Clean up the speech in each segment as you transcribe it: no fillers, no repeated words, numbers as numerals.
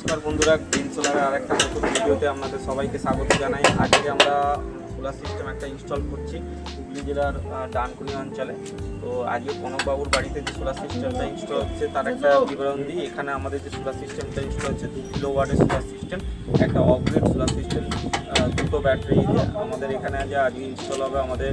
নমস্কার বন্ধুরা, গ্রিন সোলারের আরেকটা নতুন ভিডিওতে আপনাদের সবাইকে স্বাগত জানাই। আজকে আমরা সোলার সিস্টেম একটা ইনস্টল করছি হুগলি জেলার ডানকুনি অঞ্চলে। তো আজকে প্রণববাবুর বাড়িতে যে সোলার সিস্টেমটা ইনস্টল হচ্ছে তার একটা বিবরণ দিই। এখানে আমাদের যে সোলার সিস্টেমটা ইনস্টল হচ্ছে 2 কিলোওয়াটের সোলার সিস্টেম, একটা অপগ্রেড সোলার সিস্টেম, দুটো ব্যাটারি দিয়ে আমাদের এখানে আজকে ইনস্টল হবে। আমাদের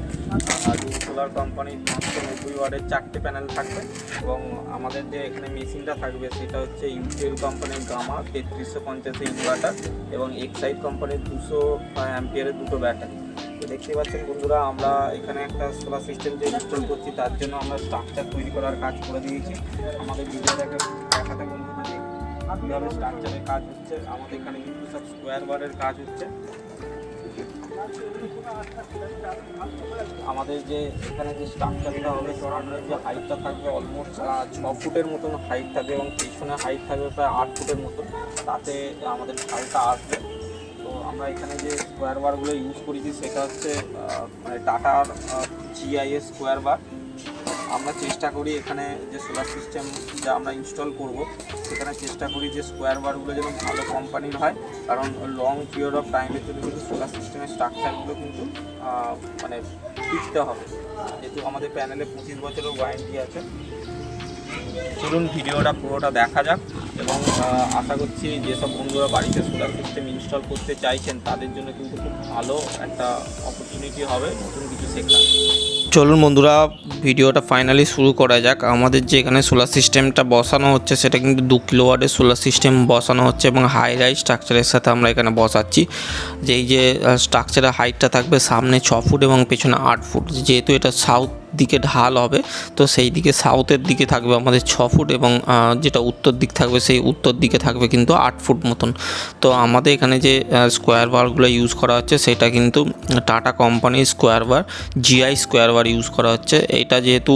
সোলার কোম্পানির 590 ওয়াটের 4টে প্যানেল থাকবে এবং আমাদের যে এখানে মেশিনটা থাকবে সেটা হচ্ছে ইউটিএল কোম্পানির গামা 3350 ইনভার্টার এবং এক্সাইড কোম্পানির 200 অ্যাম্পিয়ারের দুটো ব্যাটারি। তো দেখতে পাচ্ছেন বন্ধুরা, আমরা এখানে একটা সোলার সিস্টেম যে ইনস্টল করছি তার জন্য আমরা স্ট্রাকচার তৈরি করার কাজ করে দিয়েছি। আমাদের ভিডিওটাকে দেখাতে বলবো যে কীভাবে স্ট্রাকচারের কাজ হচ্ছে। আমাদের এখানে কিন্তু সব স্কোয়ার বারের কাজ হচ্ছে। আমাদের যে এখানে যে স্ট্রাকচারটা হবে, সামনের যে হাইটটা থাকবে অলমোস্ট 6 ফুটের মতন হাইট থাকবে এবং পিছনে হাইট থাকবে প্রায় 8 ফুটের মতন, তাতে আমাদের ঢালটা আসবে। তো আমরা এখানে যে স্কোয়ার বারগুলো ইউজ করেছি সেটা হচ্ছে মানে টাটার GIS স্কোয়ার বার। আমরা চেষ্টা করি এখানে যে সোলার সিস্টেম যা আমরা ইনস্টল করব সেখানে চেষ্টা করি যে স্কোয়ার বারগুলো যেন ভালো কোম্পানির হয়, কারণ লং পিরিয়ড অফ টাইমের জন্য কিন্তু সোলার সিস্টেমের স্ট্রাকচারগুলো কিন্তু মানে টিকতে হবে, যেহেতু আমাদের প্যানেলে 25 বছরের ওয়ারেন্টি আছে। চলুন ভিডিওটা পুরোটা দেখা যাক এবং আশা করছি যেসব বন্ধুরা বাড়িতে সোলার সিস্টেম ইনস্টল করতে চাইছেন তাদের জন্য কিন্তু খুব ভালো একটা অপরচুনিটি হবে নতুন কিছু শেখার। চলুন বন্ধুরা ভিডিওটা ফাইনালি শুরু করা যাক। আমাদের যে এখানে সোলার সিস্টেমটা বসানো হচ্ছে সেটা কিন্তু 2 কিলোওয়াটের সোলার সিস্টেম বসানো হচ্ছে এবং হাই রাইজ স্ট্রাকচারের সাথে আমরা এখানে বসাচ্ছি। যে এই যে স্ট্রাকচারের হাইটটা থাকবে সামনে 6 ফুট এবং পেছনে 8 ফুট, যেহেতু এটা সাউথ দিকে ঢাল হবে তো সেই দিকে সাউথের দিকে থাকবে আমাদের 6 ফুট এবং যেটা উত্তর দিক থাকবে সেই উত্তর দিকে থাকবে কিন্তু 8 ফুট মতন। তো আমাদের এখানে যে স্কোয়ার বারগুলো ইউজ করা হচ্ছে সেটা কিন্তু টাটা কোম্পানির স্কোয়ার বার GI স্কোয়ার বার ইউজ করা হচ্ছে। এটা যেহেতু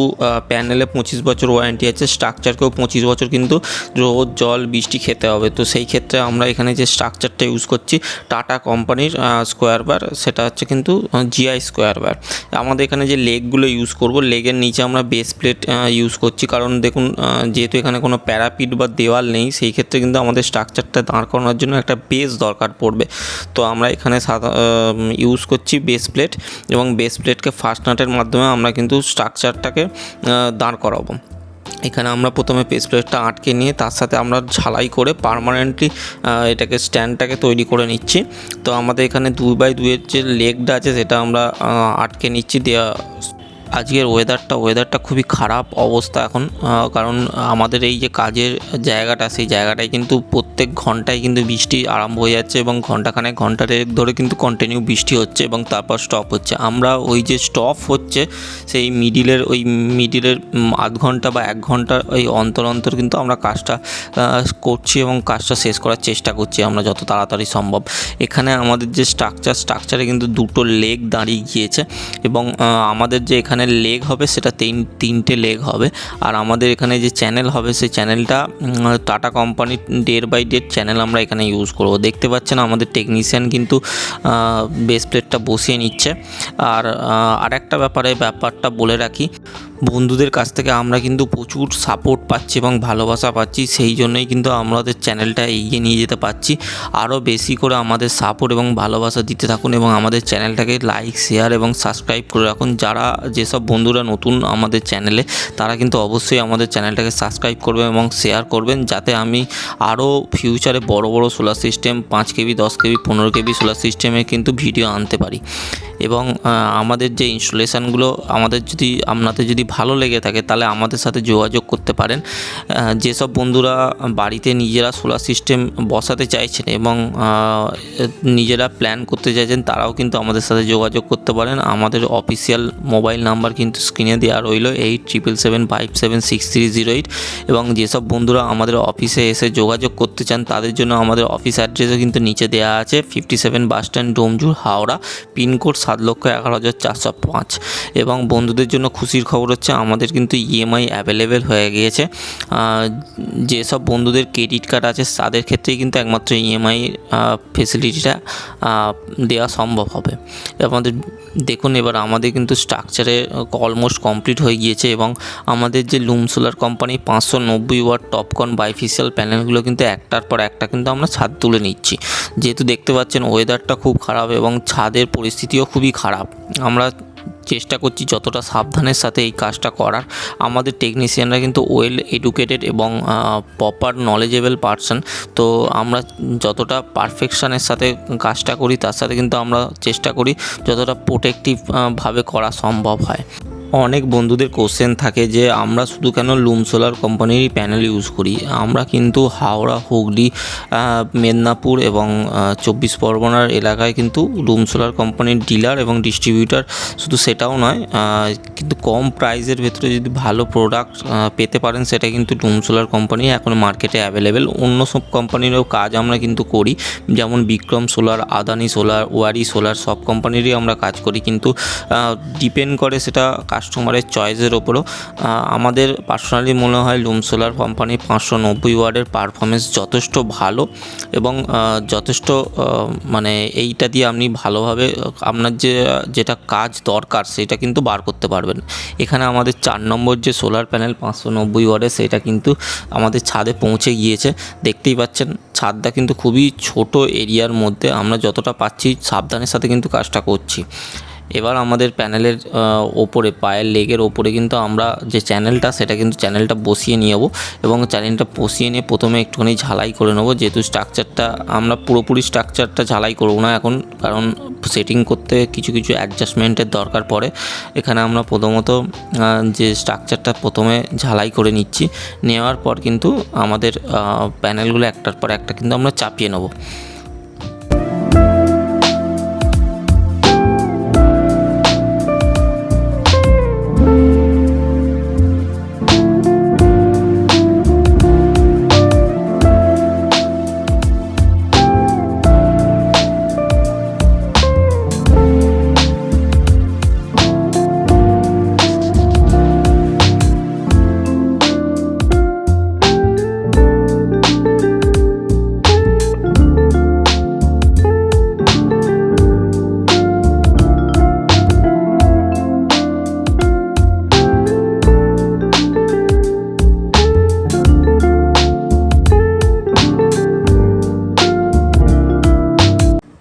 প্যানেলে 25 বছর ওয়ারেন্টি আছে, স্ট্রাকচারকেও 25 বছর কিন্তু রোদ জল বৃষ্টি খেতে হবে। তো সেই ক্ষেত্রে আমরা এখানে যে স্ট্রাকচারটা ইউজ করছি টাটা কোম্পানির স্কোয়ার বার, সেটা হচ্ছে কিন্তু GI স্কোয়ার বার। আমাদের এখানে যে লেগগুলো ইউজ করব, লেগের নিচে আমরা বেস প্লেট ইউজ করছি, কারণ দেখুন যেহেতু এখানে কোনো প্যারাপিট বা দেওয়াল নেই সেই ক্ষেত্রে কিন্তু আমাদের স্ট্রাকচারটা দাঁড় করানোর জন্য একটা বেস দরকার পড়বে। তো আমরা এখানে ইউজ করছি বেস প্লেট এবং বেস প্লেটকে ফার্স্ট নাটের মাধ্যমে আমরা কিন্তু স্ট্রাকচারটাকে দাঁড় করাবো। এখানে আমরা প্রথমে বেস প্লেটটা আটকে নিয়ে তার সাথে আমরা ঝালাই করে পার্মানেন্টলি এটাকে স্ট্যান্ডটাকে তৈরি করে নিচ্ছি। তো আমাদের এখানে 2x2 এর যে লেগটা আছে সেটা আমরা আটকে নিচ্ছি। আজকের ওয়েদারটা খুবই খারাপ অবস্থা এখন, কারণ আমাদের এই যে কাজের জায়গাটা সেই জায়গাটায় কিন্তু প্রত্যেক ঘন্টায় কিন্তু বৃষ্টি আরম্ভ হয়ে যাচ্ছে এবং ঘন্টা ধরে কিন্তু কন্টিনিউ বৃষ্টি হচ্ছে এবং তারপর স্টপ হচ্ছে। আমরা ওই যে স্টপ হচ্ছে সেই মিডিলের আধ ঘন্টা বা 1 ঘন্টা ওই অন্তর কিন্তু আমরা কাজটা করছি এবং কাজটা শেষ করার চেষ্টা করছি আমরা যত তাড়াতাড়ি সম্ভব। এখানে আমাদের যে স্ট্রাকচারে কিন্তু 2টো লেগ দাঁড়িয়ে গিয়েছে এবং আমাদের যে এখানে লেগ হবে সেটা 3টে লেগ হবে। আর আমাদের এখানে যে চ্যানেল হবে সেই চ্যানেলটা টাটা কোম্পানির 1.5x চ্যানেল আমরা এখানে ইউজ করব। দেখতে পাচ্ছেন আমাদের টেকনিশিয়ান কিন্তু বেস প্লেটটা বসিয়ে নিচ্ছে। আর আরেকটা ব্যাপারটা বলে রাখি, বন্ধুদের কাছ থেকে আমরা কিন্তু প্রচুর সাপোর্ট পাচ্ছি এবং ভালোবাসা পাচ্ছি, সেই জন্যই কিন্তু আমাদের চ্যানেলটা এগিয়ে নিয়ে যেতে পারছি। আরও বেশি করে আমাদের সাপোর্ট এবং ভালোবাসা দিতে থাকুন এবং আমাদের চ্যানেলটাকে লাইক শেয়ার এবং সাবস্ক্রাইব করে রাখুন। যেসব বন্ধুরা নতুন আমাদের চ্যানেলে তারা কিন্তু অবশ্যই আমাদের চ্যানেলটাকে সাবস্ক্রাইব করবেন এবং শেয়ার করবেন, যাতে আমি আরও ফিউচারে বড় সোলার সিস্টেম 5 কেবি 10 কেবি 15 কেবি সোলার সিস্টেমের কিন্তু ভিডিও আনতে পারি। এবং আমাদের যে ইনস্টলেশানগুলো আপনাদের যদি ভালো লেগে থাকে তাহলে আমাদের সাথে যোগাযোগ করতে পারেন। যেসব বন্ধুরা বাড়িতে নিজেরা সোলার সিস্টেম বসাতে চাইছেন এবং নিজেরা প্ল্যান করতে চাইছেন তারাও কিন্তু আমাদের সাথে যোগাযোগ করতে পারেন। আমাদের অফিসিয়াল মোবাইল নাম্বার কিন্তু স্ক্রিনে দেওয়া রইল 8777576308। এবং যেসব বন্ধুরা আমাদের অফিসে এসে যোগাযোগ করতে চান তাদের জন্য আমাদের অফিস অ্যাড্রেসও কিন্তু নিচে দেওয়া আছে, 57 bus stand, Domjur, Howrah, pin code 7,11,405। এবং বন্ধুদের জন্য খুশির খবর হচ্ছে আমাদের কিন্তু ইএমআই অ্যাভেলেবেল হয়ে গিয়েছে। যেসব বন্ধুদের ক্রেডিট কার্ড আছে তাদের ক্ষেত্রেই কিন্তু একমাত্র ইএমআই ফেসিলিটিটা দেওয়া সম্ভব হবে। আমাদের দেখুন এবার আমাদের কিন্তু স্ট্রাকচারে অলমোস্ট কমপ্লিট হয়ে গিয়েছে এবং আমাদের যে Loom solar company 590 watt TOPCon bifacial প্যানেলগুলো কিন্তু একটার পর একটা কিন্তু আমরা ছাদ তুলে নিচ্ছি। যেহেতু দেখতে পাচ্ছেন ওয়েদারটা খুব খারাপ এবং ছাদের পরিস্থিতিও খুবই খারাপ, আমরা চেষ্টা করছি যতটা সাবধানের সাথে এই কাজটা করার। আমাদের টেকনিশিয়ানরা কিন্তু ওয়েল এডুকেটেড এবং প্রপার নলেজেবল পারসন, তো আমরা যতটা পারফেকশনের সাথে কাজটা করি তার সাথে কিন্তু আমরা চেষ্টা করি যতটা প্রোটেক্টিভ ভাবে করা সম্ভব হয়। অনেক বন্ধুদের কোশ্চেন থাকে যে আমরা শুধু কেন লুম সোলার কোম্পানিরই প্যানেল ইউজ করি। আমরা কিন্তু হাওড়া, হুগলি, মেদিনীপুর এবং 24 পরগনার এলাকায় কিন্তু লুম সোলার কোম্পানির ডিলার এবং ডিস্ট্রিবিউটার। শুধু সেটাও নয়, কিন্তু কম প্রাইসের ভেতরে যদি ভালো প্রোডাক্ট পেতে পারেন সেটা কিন্তু লুম সোলার কোম্পানি এখন মার্কেটে অ্যাভেলেবেল। অন্য সব কোম্পানিরও কাজ আমরা কিন্তু করি, যেমন বিক্রম সোলার, আদানি সোলার, ওয়ারি সোলার, সব কোম্পানিরই আমরা কাজ করি, কিন্তু ডিপেন্ড করে সেটা কাস্টমারের চয়েসের ওপরও। আমাদের পার্সোনালি মনে হয় লুম সোলার কোম্পানি 590 ওয়াটের পারফরমেন্স যথেষ্ট ভালো এবং যথেষ্ট মানে এইটা দিয়ে আপনি ভালোভাবে আপনার যেটা কাজ দরকার সেটা কিন্তু বার করতে পারবেন। এখানে আমাদের 4 নম্বর যে সোলার প্যানেল 590 ওয়াটের সেটা কিন্তু আমাদের ছাদে পৌঁছে গিয়েছে। দেখতেই পাচ্ছেন ছাদটা কিন্তু খুবই ছোট এরিয়ার মধ্যে, আমরা যতটা পাচ্ছি সাবধানের সাথে কিন্তু কাজটা করছি। এবার আমাদের প্যানেলের ওপরে পায়ের লেগের ওপরে কিন্তু আমরা যে চ্যানেলটা সেটা কিন্তু চ্যানেলটা বসিয়ে নিয়ে যাবো এবং চ্যানেলটা বসিয়ে নিয়ে প্রথমে একটুখানি ঝালাই করে নেবো। যেহেতু স্ট্রাকচারটা আমরা পুরোপুরি স্ট্রাকচারটা ঝালাই করবো না এখন, কারণ সেটিং করতে কিছু কিছু অ্যাডজাস্টমেন্টের দরকার পড়ে। এখানে আমরা প্রথমত যে স্ট্রাকচারটা প্রথমে ঝালাই করে নিচ্ছি, নেওয়ার পর কিন্তু আমাদের প্যানেলগুলো একটার পর একটা কিন্তু আমরা চাপিয়ে নেবো।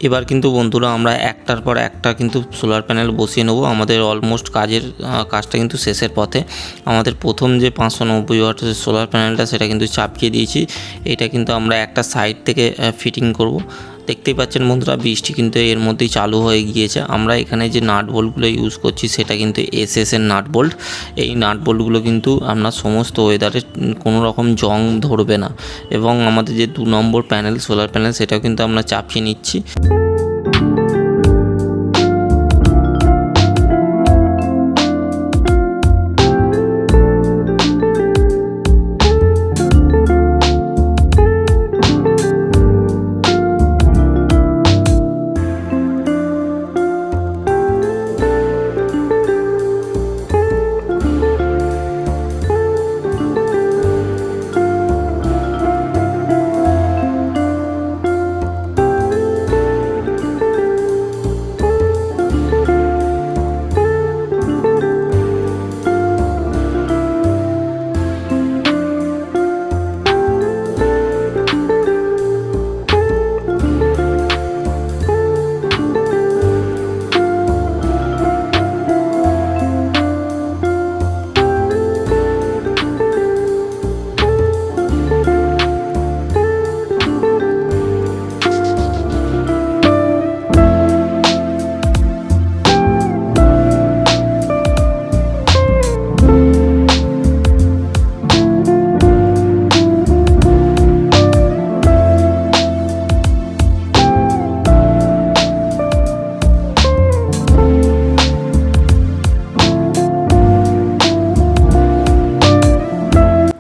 এবার কিন্তু বন্ধুরা আমরা একটার পর একটা কিন্তু সোলার প্যানেল বসিয়ে নেব। আমাদের অলমোস্ট কাজটা কিন্তু শেষের পথে। আমাদের প্রথম যে 590 ওয়াটের সোলার প্যানেলটা সেটা কিন্তু চাপিয়ে দিয়েছি। এটা কিন্তু আমরা একটা সাইড থেকে ফিটিং করব। দেখতেই পাচ্ছেন বন্ধুরা বৃষ্টি কিন্তু এর মধ্যেই চালু হয়ে গিয়েছে। আমরা এখানে যে নাট বোল্টগুলো ইউজ করছি সেটা কিন্তু এসএসের নাট বোল্ট। এই নাট বোল্টগুলো কিন্তু আপনার সমস্ত ওয়েদারে কোনো রকম জং ধরবে না। এবং আমাদের যে 2 নম্বর প্যানেল সোলার প্যানেল সেটাও কিন্তু আমরা চাপিয়ে নিচ্ছি।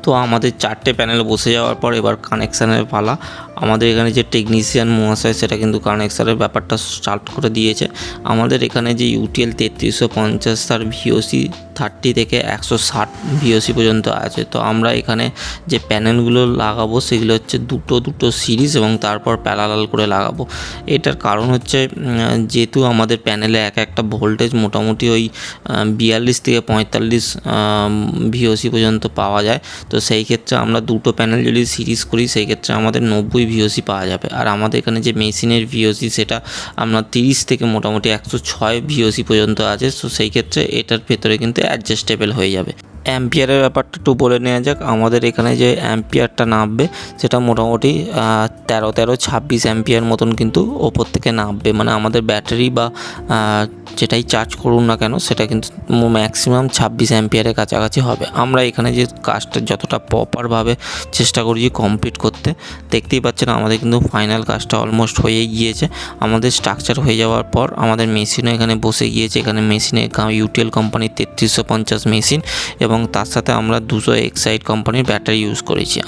তো আমাদের 4টে প্যানেল বসে যাওয়ার পর এবার কানেকশানের পালা। আমাদের এখানে যে টেকনিশিয়ান মহাশয় সেটা কিন্তু কানেকশানের ব্যাপারটা স্টার্ট করে দিয়েছে। আমাদের এখানে যে ইউটিএল 3350 তার ভিওসি 30 থেকে 160 ভিওসি পর্যন্ত আছে। তো আমরা এখানে যে প্যানেলগুলো লাগাবো সেগুলো হচ্ছে দুটো সিরিজ এবং তারপর প্যারালাল করে লাগাবো। এটার কারণ হচ্ছে যেহেতু আমাদের প্যানেলে একটা ভোল্টেজ মোটামুটি ওই 42 থেকে 45 ভিওসি পর্যন্ত পাওয়া যায়। তো সেই ক্ষেত্রে আমরা দুটো প্যানেল যদি সিরিজ করি সেই ক্ষেত্রে আমাদের 90 ভিওসি পাওয়া যাবে। আর আমাদের এখানে যে মেশিনের ভিওসি সেটা আমরা 30 থেকে মোটামুটি 106 ভিওসি পর্যন্ত আছে। তো সেই ক্ষেত্রে এটার ভেতরে কিন্তু অ্যাডজাস্টেবল হয়ে যাবে। অ্যাম্পিয়ারের ব্যাপারটা একটু বলে নেওয়া যাক। আমাদের এখানে যে অ্যাম্পিয়ারটা নামবে সেটা মোটামুটি 13-26 অ্যাম্পিয়ার মতন কিন্তু ওপর থেকে নামবে। মানে আমাদের ব্যাটারি বা যেটাই চার্জ করুন না কেন সেটা কিন্তু ম্যাক্সিমাম 26 অ্যাম্পিয়ারের কাছাকাছি হবে। আমরা এখানে যে কাজটা যতটা প্রপারভাবে চেষ্টা করছি কমপ্লিট করতে, দেখতেই পাচ্ছেন আমাদের কিন্তু ফাইনাল কাজটা অলমোস্ট হয়েই গিয়েছে। আমাদের স্ট্রাকচার হয়ে যাওয়ার পর আমাদের মেশিনও এখানে বসে গিয়েছে। এখানে মেশিনে ইউটিএল কোম্পানির 3350 মেশিন এবং তার সাথে আমরা 200 এক্সাইড কোম্পানির ব্যাটারি ইউজ করেছি।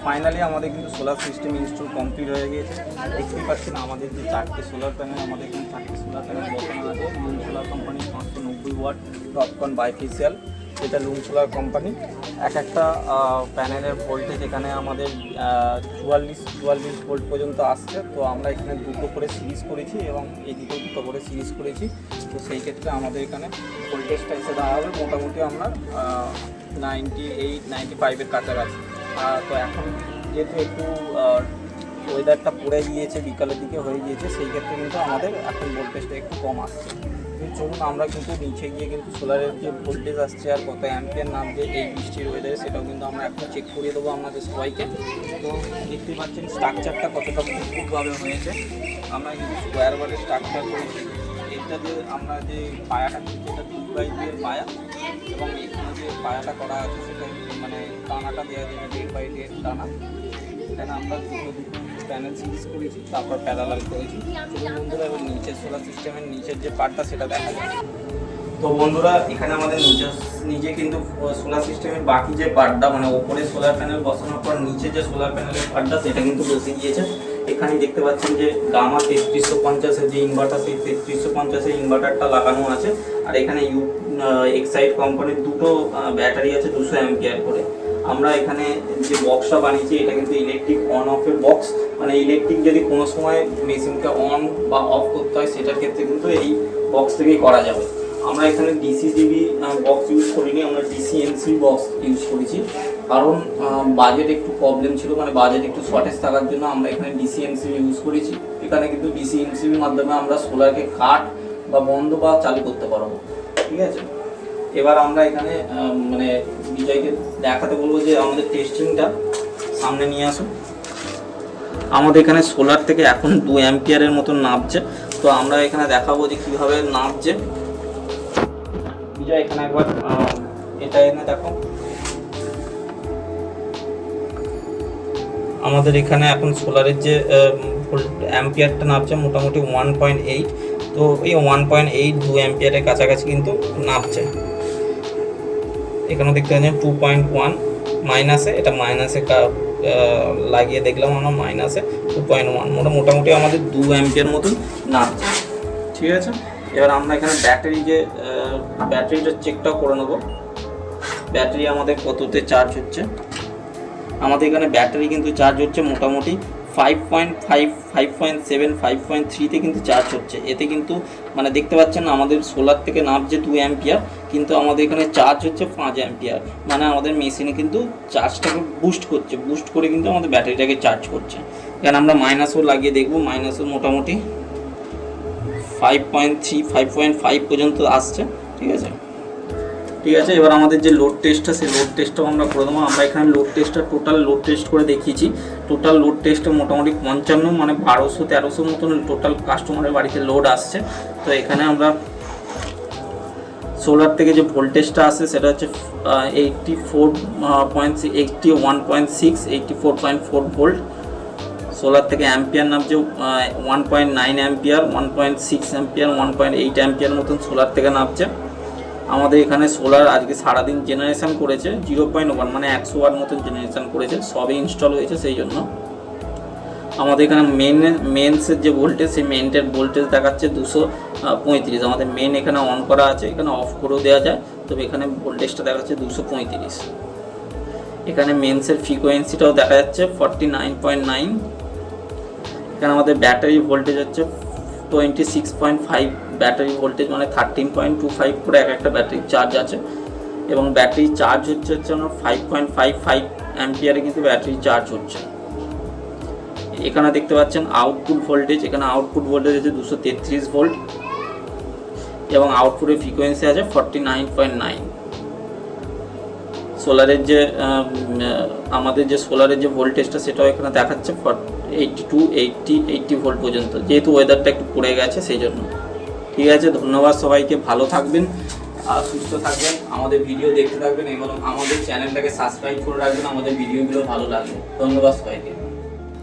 ফাইনালি আমাদের কিন্তু সোলার সিস্টেম ইনস্টল কমপ্লিট হয়ে গিয়েছে। দেখতেই পাচ্ছেন আমাদের যে 4টে সোলার প্যানেল, আমাদের কিন্তু 4টে সোলার প্যানেল বসানো আছে। লুম সোলার কোম্পানির 590 ওয়াট টপকন বাইফেসিয়াল, এটা লুম সোলার কোম্পানি। একটা প্যানেলের ভোল্টেজ এখানে আমাদের 44 ভোল্ট পর্যন্ত আসছে। তো আমরা এখানে দুটো করে সিরিজ করেছি এবং এদিকেও দুটো করে সিরিজ করেছি। তো সেই ক্ষেত্রে আমাদের এখানে ভোল্টেজটা এসে দাঁড়াবে মোটামুটি আমরা 98-95-এর কাছাকাছি। তো এখন যেহেতু একটু ওয়েদারটা পড়ে গিয়েছে, বিকালের দিকে হয়ে গিয়েছে, সেই ক্ষেত্রে কিন্তু আমাদের এখন ভোল্টেজটা একটু কম আসছে। চলুন আমরা কিন্তু নিচে গিয়ে কিন্তু সোলারের যে ভোল্টেজ আসছে আর কত অ্যাম্পিয়ার নামছে এই বৃষ্টির ওয়েদারে সেটাও কিন্তু আমরা এখন চেক করিয়ে দেবো আমাদের সবাইকে। তো দেখতে পাচ্ছেন স্ট্রাকচারটা কতটা মজবুতভাবে হয়েছে। আমরা কিন্তু স্কোয়ার বারের স্ট্রাকচার করেছি। এটা যে আমরা যে পায়াটা করছি এটা 2x2 এর পায়া এবং এখানে যে পায়াটা করা আছে সেটা মানে টানাটা দেওয়া যাবে 1.5 টানা। এখানে আমরা দুটো প্যানেল সিরিজ করেছি, তারপর প্যারালাল করেছি। শুধু বন্ধুরা এবার নিচের সোলার সিস্টেমের নিচের যে পার্টটা সেটা দেখা যাচ্ছে। তো বন্ধুরা এখানে আমাদের নিচে কিন্তু সোলার সিস্টেমের বাকি যে পার্টটা মানে ওপরে সোলার প্যানেল বসানোর পর নিচে যে সোলার প্যানেলের পার্টটা সেটা কিন্তু বসে গিয়েছে। এখানে দেখতে পাচ্ছেন যে গামা 3350-এর যে ইনভার্টার সেই 3350-এর ইনভার্টারটা লাগানো আছে। আর এখানে এক্সাইড কোম্পানির দুটো ব্যাটারি আছে 200 অ্যাম্পিয়ার করে। আমরা এখানে যে বক্সটা বানিয়েছি এটা কিন্তু ইলেকট্রিক অন অফের বক্স, মানে ইলেকট্রিক যদি কোনো সময় মেশিনকে অন বা অফ করতে হয় সেটার ক্ষেত্রে কিন্তু এই বক্স থেকেই করা যাবে। আমরা এখানে ডিসিজিবি বক্স ইউজ করিনি, আমরা ডিসিএনসি বক্স ইউজ করেছি। কারণ বাজেট একটু প্রবলেম ছিল, মানে বাজেট একটু শর্টেজ থাকার জন্য আমরা এখানে ডিসিএনসি ইউজ করেছি। এখানে কিন্তু ডিসিএনসির মাধ্যমে আমরা সোলারকে কাট বা বন্ধ বা চালু করতে পারবো। ঠিক আছে, এবার আমরা এখানে মানে বিজয়কে দেখাতে বলবো যে আমাদের টেস্টিংটা সামনে নিয়ে আসুন। আমাদের এখানে সোলার থেকে এখন 2 অ্যাম্পিয়ারের মতন নামছে। তো আমরা এখানে দেখাবো যে কীভাবে নামছে। বিজয় এখানে একবার এটা এনে দেখো। আমাদের এখানে এখন সোলারের যে অ্যাম্পিয়ারটা নামছে মোটামুটি 1.8। তো এই 1.8 2 অ্যাম্পিয়ারের কাছাকাছি কিন্তু নামছে। এখানে দেখতে পাচ্ছেন 2.1 মাইনাসে, এটা মাইনাসে লাগিয়ে দেখলাম আমরা মাইনাসে 2.1, মোটামুটি আমাদের 2 অ্যাম্পিয়ার মতন নামছে। ঠিক আছে, এবার আমরা এখানে ব্যাটারিটা চেকটা করে নেব। ব্যাটারি আমাদের কততে চার্জ হচ্ছে। আমাদের এখানে ব্যাটারি কিন্তু চার্জ হচ্ছে মোটামুটি 5.5, 5.7, 5.3তে কিন্তু চার্জ হচ্ছে। এতে কিন্তু মানে দেখতে পাচ্ছেন আমাদের সোলার থেকে নামছে 2 অ্যাম্পিয়ার, কিন্তু আমাদের এখানে চার্জ হচ্ছে 5 অ্যাম্পিয়ার। মানে আমাদের মেশিনে কিন্তু চার্জটাকে বুস্ট করে কিন্তু আমাদের ব্যাটারিটাকে চার্জ করছে। এখানে আমরা মাইনাসও লাগিয়ে দেখব, মাইনাসও মোটামুটি 5.3, 5.5 পর্যন্ত আসছে। ঠিক আছে, এবার আমাদের যে লোড টেস্টটা সেই লোড টেস্টটাও আমরা করে দেবো। আমরা এখানে টোটাল লোড টেস্ট করে দেখিয়েছি। টোটাল লোড টেস্টে মোটামুটি 55 মানে 1200-1300 মতন টোটাল কাস্টমারের বাড়িতে লোড আসছে। তো এখানে আমরা সোলার থেকে যে ভোল্টেজটা আসে সেটা হচ্ছে 84.4 ভোল্ট। সোলার থেকে অ্যাম্পিয়ার নামছে 1.9 অ্যাম্পিয়ার, 1.6 অ্যাম্পিয়ার, 1.8 অ্যাম্পিয়ার মতন সোলার থেকে নামছে। আমাদের এখানে সোলার আজকে সারাদিন জেনারেশন করেছে 0.1 মানে 100 ওয়াট মতন জেনারেশন করেছে, সবে ইনস্টল হয়েছে, সেই জন্য আমাদের এখানে মেন্সের যে ভোল্টেজ, সেই মেনটের ভোল্টেজ দেখাচ্ছে 235। আমাদের মেন এখানে অন করা আছে, এখানে অফ করেও দেওয়া যায়, তবে এখানে ভোল্টেজটা দেখাচ্ছে 235। এখানে মেন্সের ফ্রিকোয়েন্সিটাও দেখা যাচ্ছে 49.9। এখানে আমাদের ব্যাটারি ভোল্টেজ হচ্ছে 26.5 ব্যাটারি ভোল্টেজ, মানে 13.25 করে একটা ব্যাটারি চার্জ আছে, এবং ব্যাটারি চার্জ হচ্ছে আমার 5.55 অ্যাম্পিয়ারে কিন্তু ব্যাটারি চার্জ হচ্ছে। এখানে দেখতে পাচ্ছেন আউটপুট ভোল্টেজ, এখানে আউটপুট ভোল্টেজ আছে 233 ভোল্ট, এবং আউটপুটের ফ্রিকোয়েন্সি আছে 49.9। সোলারের যে আমাদের যে সোলারের যে ভোল্টেজটা সেটাও এখানে দেখাচ্ছে 80 ভোল্ট পর্যন্ত, যেহেতু ওয়েদারটা একটু পড়ে গেছে সেই জন্য। ঠিক আছে, ধন্যবাদ সবাইকে, ভালো থাকবেন আর সুস্থ থাকবেন, আমাদের ভিডিও দেখতে থাকবেন এবং আমাদের চ্যানেলটাকে সাবস্ক্রাইব করে রাখবেন, আমাদের ভিডিওগুলো ভালো লাগবে। ধন্যবাদ সবাইকে।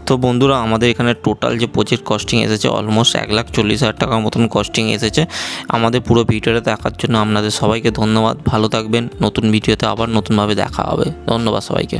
তো বন্ধুরা, আমাদের এখানে টোটাল যে প্রজেক্ট কস্টিং এসেছে অলমোস্ট 1,40,000 টাকার মতন কস্টিং এসেছে। আমাদের পুরো ভিডিওটা দেখার জন্য আপনাদের সবাইকে ধন্যবাদ, ভালো থাকবেন। নতুন ভিডিওতে আবার নতুনভাবে দেখা হবে। ধন্যবাদ সবাইকে।